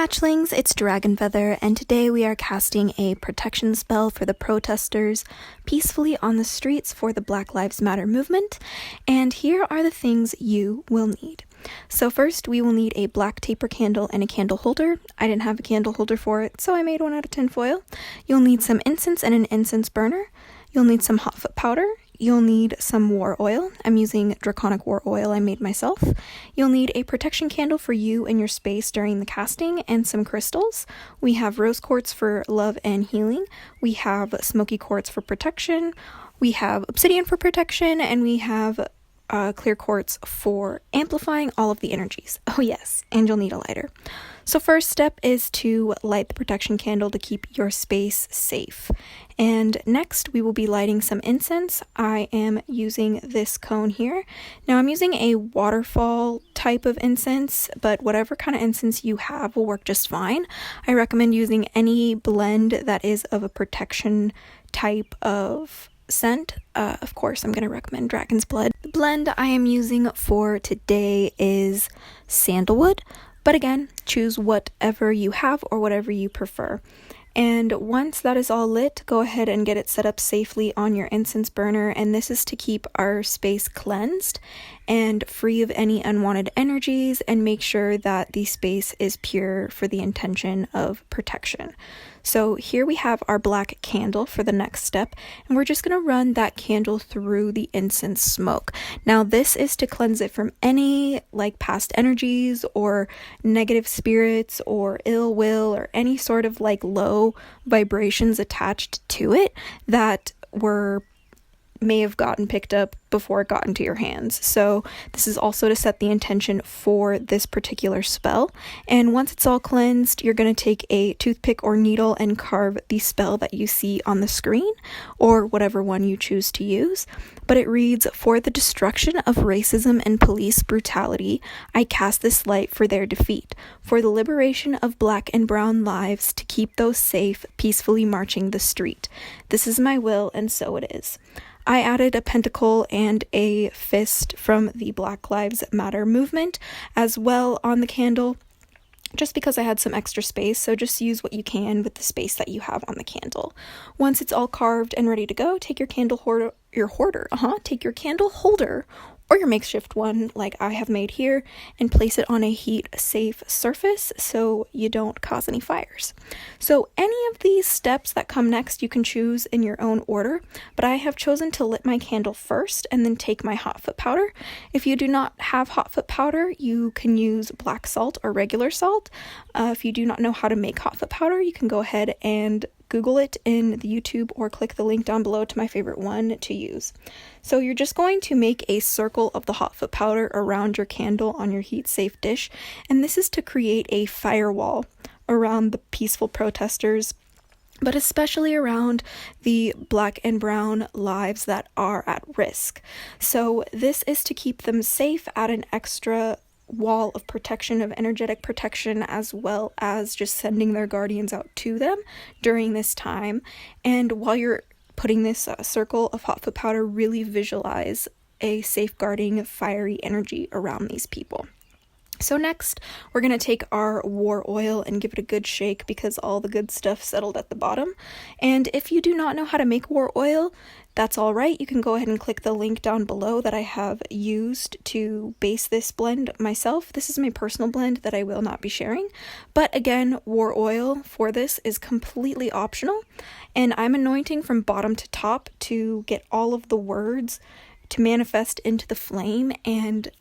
hatchlings, it's Dragonfeather, and today we are casting a protection spell for the protesters peacefully on the streets for the Black Lives Matter movement, and here are the things you will need. So first, we will need a black taper candle and a candle holder. I didn't have a candle holder for it, so I made one out of tinfoil. You'll need some incense and an incense burner. You'll need some hot foot powder. You'll need some war oil. I'm using draconic war oil I made myself. You'll need a protection candle for you and your space during the casting and some crystals. We have rose quartz for love and healing. We have smoky quartz for protection. We have obsidian for protection, and we have clear quartz for amplifying all of the energies. Oh yes, and you'll need a lighter. So first step is to light the protection candle to keep your space safe. And next we will be lighting some incense. I am using this cone here. Now I'm using a waterfall type of incense, but whatever kind of incense you have will work just fine. I recommend using any blend that is of a protection type of scent. Of course, I'm going to recommend Dragon's Blood. The blend I am using for today is sandalwood, but again, choose whatever you have or whatever you prefer. And once that is all lit, go ahead and get it set up safely on your incense burner, and this is to keep our space cleansed and free of any unwanted energies and make sure that the space is pure for the intention of protection. So here we have our black candle for the next step, and we're just going to run that candle through the incense smoke. Now this is to cleanse it from any past energies or negative spirits or ill will or any sort of low vibrations attached to it that may have gotten picked up before it got into your hands. So this is also to set the intention for this particular spell. And once it's all cleansed, you're going to take a toothpick or needle and carve the spell that you see on the screen, or whatever one you choose to use. But it reads, "For the destruction of racism and police brutality, I cast this light for their defeat, for the liberation of black and brown lives, to keep those safe, peacefully marching the street. This is my will, and so it is." I added a pentacle and a fist from the Black Lives Matter movement as well on the candle, just because I had some extra space, so just use what you can with the space that you have on the candle. Once it's all carved and ready to go, take your candle holder, or your makeshift one like I have made here, and place it on a heat-safe surface so you don't cause any fires. So any of these steps that come next you can choose in your own order, but I have chosen to lit my candle first and then take my hot foot powder. If you do not have hot foot powder, you can use black salt or regular salt. If you do not know how to make hot foot powder, you can go ahead and Google it in the YouTube or click the link down below to my favorite one to use. So you're just going to make a circle of the hot foot powder around your candle on your heat safe dish, and this is to create a firewall around the peaceful protesters, but especially around the black and brown lives that are at risk. So this is to keep them safe, add an extra wall of protection, of energetic protection, as well as just sending their guardians out to them during this time. And while you're putting this circle of hot foot powder, really visualize a safeguarding fiery energy around these people. So next, we're going to take our war oil and give it a good shake because all the good stuff settled at the bottom. And if you do not know how to make war oil, that's all right. You can go ahead and click the link down below that I have used to base this blend myself. This is my personal blend that I will not be sharing. But again, war oil for this is completely optional. And I'm anointing from bottom to top to get all of the words to manifest into the flame and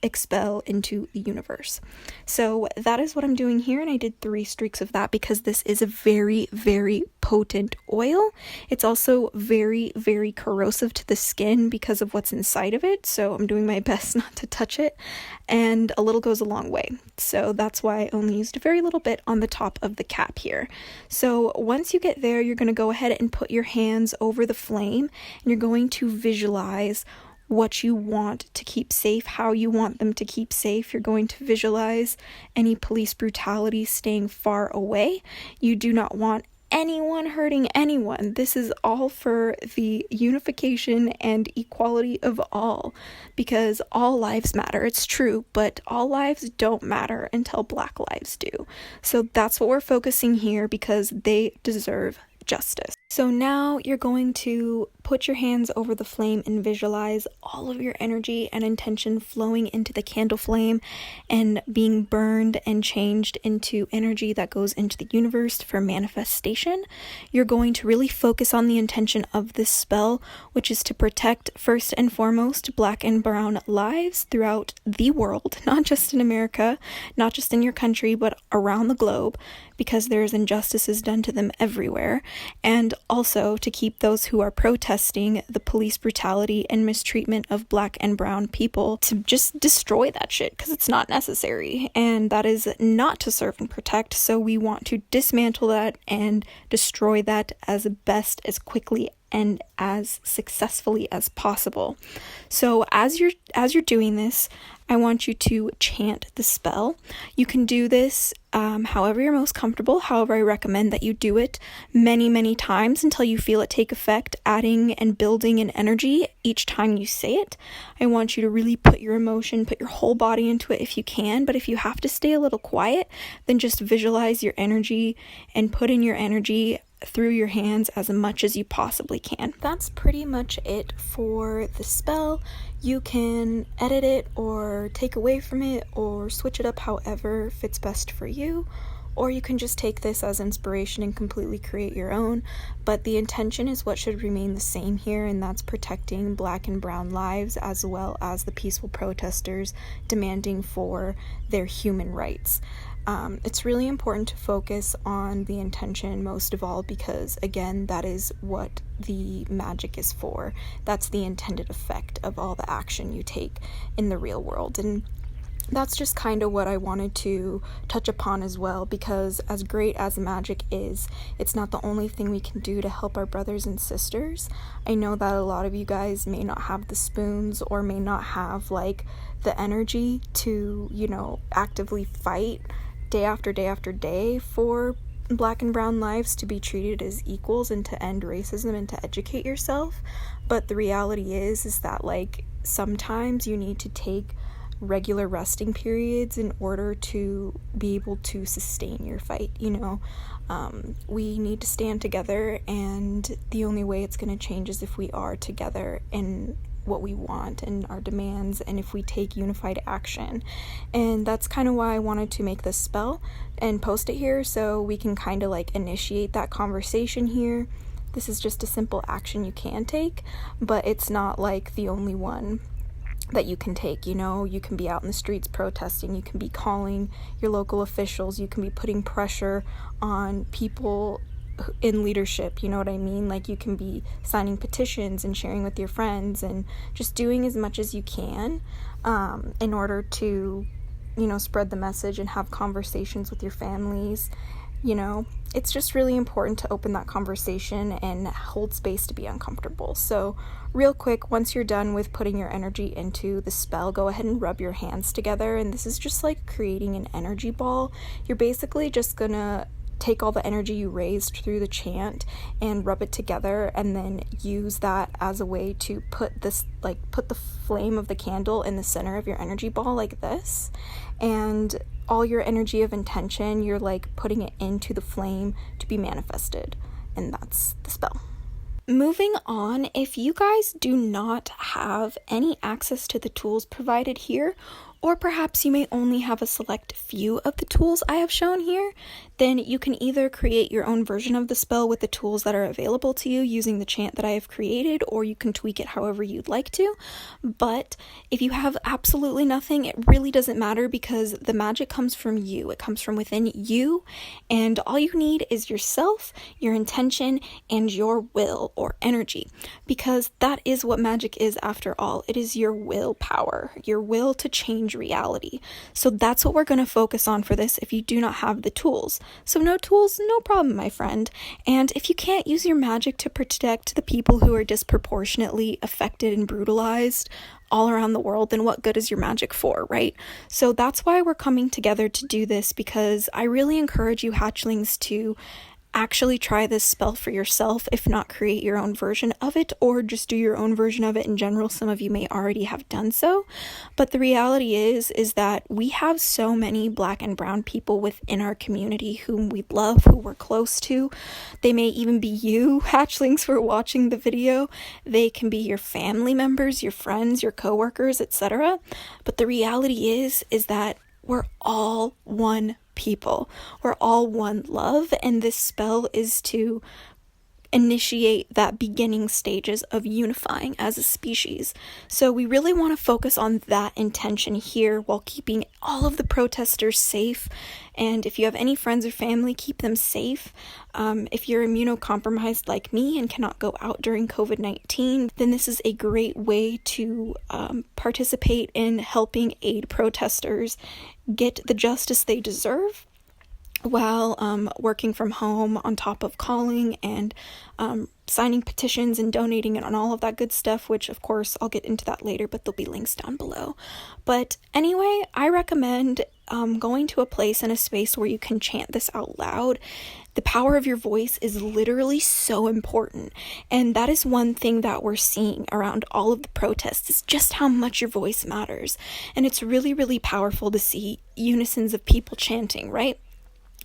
expel into the universe. So that is what I'm doing here, and I did 3 streaks of that because this is a very, very potent oil. It's also very, very corrosive to the skin because of what's inside of it, so I'm doing my best not to touch it, and a little goes a long way. So that's why I only used a very little bit on the top of the cap here. So once you get there, you're going to go ahead and put your hands over the flame, and you're going to visualize what you want to keep safe, how you want them to keep safe. You're going to visualize any police brutality staying far away. You do not want anyone hurting anyone. This is all for the unification and equality of all, because all lives matter. It's true, but all lives don't matter until Black lives do. So that's what we're focusing here, because they deserve justice. So now you're going to put your hands over the flame and visualize all of your energy and intention flowing into the candle flame and being burned and changed into energy that goes into the universe for manifestation. You're going to really focus on the intention of this spell, which is to protect, first and foremost, Black and brown lives throughout the world, not just in America, not just in your country, but around the globe, because there's injustices done to them everywhere. And also to keep those who are protesting the police brutality and mistreatment of Black and brown people to just destroy that shit, because it's not necessary, and that is not to serve and protect. So we want to dismantle that and destroy that as best, as quickly, and as successfully as possible. So as you're doing this, I want you to chant the spell. You can do this however you're most comfortable. However, I recommend that you do it many times until you feel it take effect, adding and building an energy each time you say it. I want you to really put your emotion, put your whole body into it if you can, but if you have to stay a little quiet, then just visualize your energy and put in your energy through your hands as much as you possibly can. That's pretty much it for the spell. You can edit it or take away from it or switch it up however fits best for you, or you can just take this as inspiration and completely create your own. But the intention is what should remain the same here, and that's protecting Black and brown lives as well as the peaceful protesters demanding for their human rights. It's really important to focus on the intention most of all, because again, that is what the magic is for. That's the intended effect of all the action you take in the real world. And that's just kind of what I wanted to touch upon as well, because as great as magic is, it's not the only thing we can do to help our brothers and sisters. I know that a lot of you guys may not have the spoons or may not have like the energy to, actively fight day after day after day for Black and brown lives to be treated as equals and to end racism and to educate yourself. But the reality is that like sometimes you need to take regular resting periods in order to be able to sustain your fight. We need to stand together, and the only way it's going to change is if we are together in what we want and our demands, and if we take unified action. And that's kind of why I wanted to make this spell and post it here, so we can kind of like initiate that conversation here. This is just a simple action you can take, but it's not like the only one that you can take. You can be out in the streets protesting, you can be calling your local officials, you can be putting pressure on people in leadership, you know what I mean? Like, you can be signing petitions and sharing with your friends and just doing as much as you can in order to, spread the message and have conversations with your families. It's just really important to open that conversation and hold space to be uncomfortable. So real quick, once you're done with putting your energy into the spell, go ahead and rub your hands together. And this is just like creating an energy ball. You're basically just gonna take all the energy you raised through the chant and rub it together, and then use that as a way to put the flame of the candle in the center of your energy ball like this. And all your energy of intention, you're like putting it into the flame to be manifested. And that's the spell. Moving on, if you guys do not have any access to the tools provided here, or perhaps you may only have a select few of the tools I have shown here, then you can either create your own version of the spell with the tools that are available to you using the chant that I have created, or you can tweak it however you'd like to. But if you have absolutely nothing, it really doesn't matter, because the magic comes from you. It comes from within you, and all you need is yourself, your intention, and your will or energy, because that is what magic is after all. It is your willpower, your will to change reality. So that's what we're going to focus on for this if you do not have the tools. So no tools, no problem, my friend. And if you can't use your magic to protect the people who are disproportionately affected and brutalized all around the world, then what good is your magic for, right? So that's why we're coming together to do this, because I really encourage you hatchlings to actually try this spell for yourself, if not create your own version of it, or just do your own version of it in general. Some of you may already have done so, but the reality is that we have so many Black and brown people within our community whom we love, who we're close to. They may even be you, hatchlings, who are watching the video. They can be your family members, your friends, your coworkers, etc. But the reality is that we're all one people. We're all one love, and this spell is to initiate that beginning stages of unifying as a species. So we really want to focus on that intention here while keeping all of the protesters safe. And if you have any friends or family, keep them safe. If you're immunocompromised like me and cannot go out during COVID-19, then this is a great way to participate in helping aid protesters get the justice they deserve, while working from home on top of calling and signing petitions and donating and all of that good stuff, which of course I'll get into that later, but there'll be links down below. But anyway, I recommend going to a place and a space where you can chant this out loud. The power of your voice is literally so important, and that is one thing that we're seeing around all of the protests, is just how much your voice matters. And it's really, really powerful to see unisons of people chanting, right?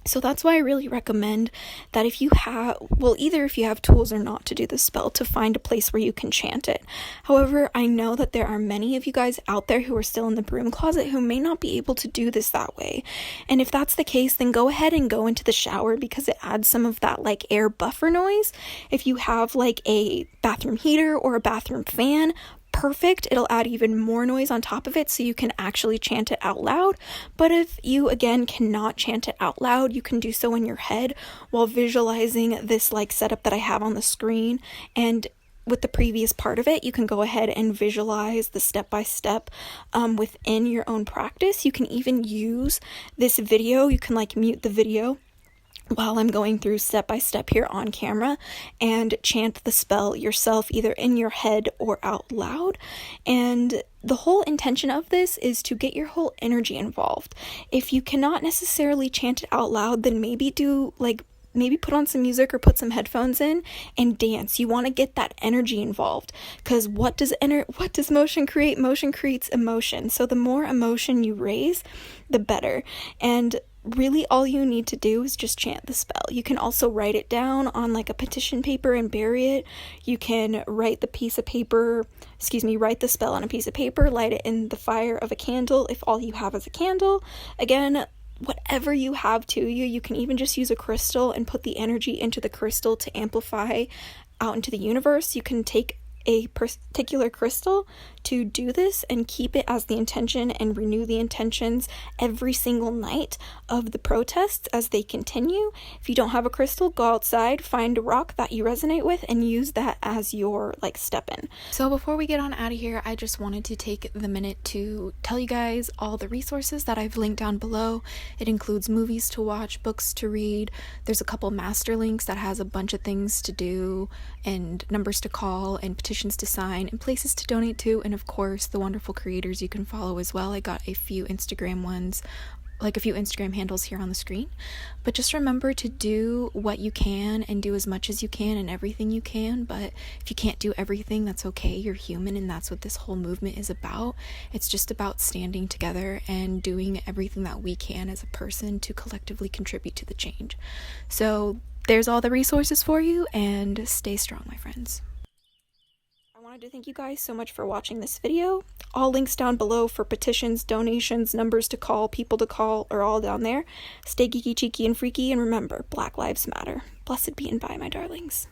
So that's why I really recommend that if you have, either if you have tools or not to do this spell, to find a place where you can chant it. However, I know that there are many of you guys out there who are still in the broom closet who may not be able to do this that way. And if that's the case, then go ahead and go into the shower, because it adds some of that like air buffer noise. If you have like a bathroom heater or a bathroom fan, perfect. It'll add even more noise on top of it so you can actually chant it out loud. But if you again cannot chant it out loud, you can do so in your head while visualizing this like setup that I have on the screen. And with the previous part of it, you can go ahead and visualize the step-by-step within your own practice. You can even use this video. You can like mute the video while I'm going through step by step here on camera and chant the spell yourself, either in your head or out loud. And the whole intention of this is to get your whole energy involved. If you cannot necessarily chant it out loud, then maybe put on some music or put some headphones in and dance. You want to get that energy involved, because what does motion create? Motion creates emotion. So the more emotion you raise, the better. And really all you need to do is just chant the spell. You can also write it down on like a petition paper and bury it. You can write the spell on a piece of paper, light it in the fire of a candle if all you have is a candle. Again, whatever you have to you. You can even just use a crystal and put the energy into the crystal to amplify out into the universe. You can take a particular crystal to do this and keep it as the intention and renew the intentions every single night of the protests as they continue. If you don't have a crystal, go outside, find a rock that you resonate with, and use that as your step in. So before we get on out of here, I just wanted to take the minute to tell you guys all the resources that I've linked down below. It includes movies to watch, books to read. There's a couple master links that has a bunch of things to do and numbers to call and petitions to sign and places to donate to, and of course the wonderful creators you can follow as well. I got a few Instagram handles here on the screen. But just remember to do what you can and do as much as you can and everything you can. But if you can't do everything, that's okay. You're human, and that's what this whole movement is about. It's just about standing together and doing everything that we can as a person to collectively contribute to the change. So there's all the resources for you, and stay strong, my friends. I wanted to thank you guys so much for watching this video. All links down below for petitions, donations, numbers to call, people to call are all down there. Stay geeky, cheeky, and freaky, and remember, Black Lives Matter. Blessed be and bye, my darlings.